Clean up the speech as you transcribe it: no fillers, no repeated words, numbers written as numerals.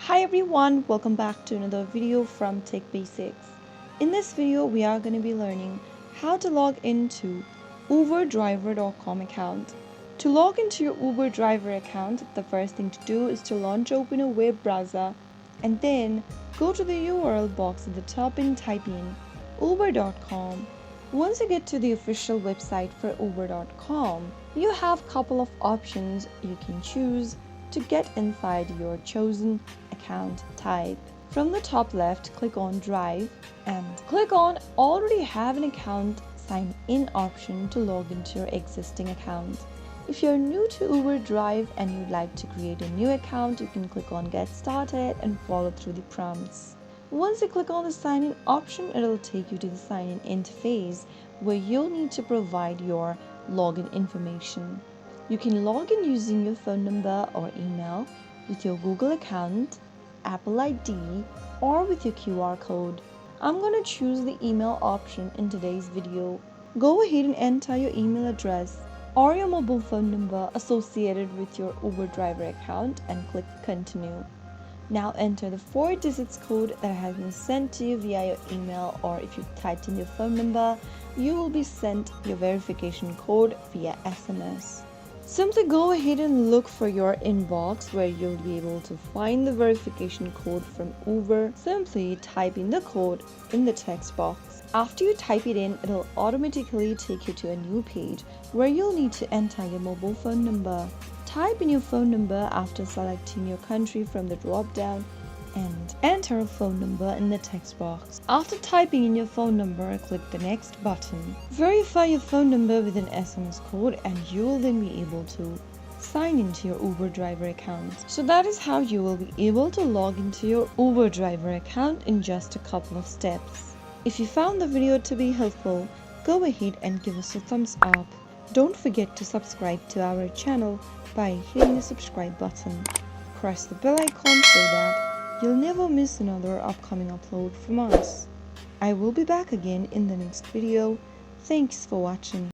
Hi everyone, welcome back to another video from Tech Basics. In this video, we are going to be learning how to log into UberDriver.com account. To log into your Uber driver account, the first thing to do is to launch open a web browser and then go to the URL box at the top and type in uber.com. Once you get to the official website for uber.com, you have a couple of options you can choose to get inside your chosen account type. From the top left, click on Drive and click on Already Have an Account Sign In option to log into your existing account. If you're new to Uber Drive and you'd like to create a new account, you can click on Get Started and follow through the prompts. Once you click on the Sign In option, it'll take you to the Sign In interface where you'll need to provide your login information. You can log in using your phone number or email, with your Google account, Apple ID, or with your QR code. I'm going to choose the email option in today's video. Go ahead and enter your email address or your mobile phone number associated with your Uber driver account and click Continue. Now enter the 4 digits code that has been sent to you via your email, or if you typed in your phone number, you will be sent your verification code via SMS. Simply go ahead and look for your inbox where you'll be able to find the verification code from Uber. Simply type in the code in the text box. After you type it in, it'll automatically take you to a new page where you'll need to enter your mobile phone number. Type in your phone number after selecting your country from the drop-down and enter a phone number in the text box. After typing in your phone number, click the next button. Verify your phone number with an SMS code and you will then be able to sign into your Uber driver account. So that is how you will be able to log into your Uber driver account in just a couple of steps. If you found the video to be helpful, go ahead and give us a thumbs up. Don't forget to subscribe to our channel by hitting the subscribe button. Press the bell icon so that you'll never miss another upcoming upload from us. I will be back again in the next video. Thanks for watching.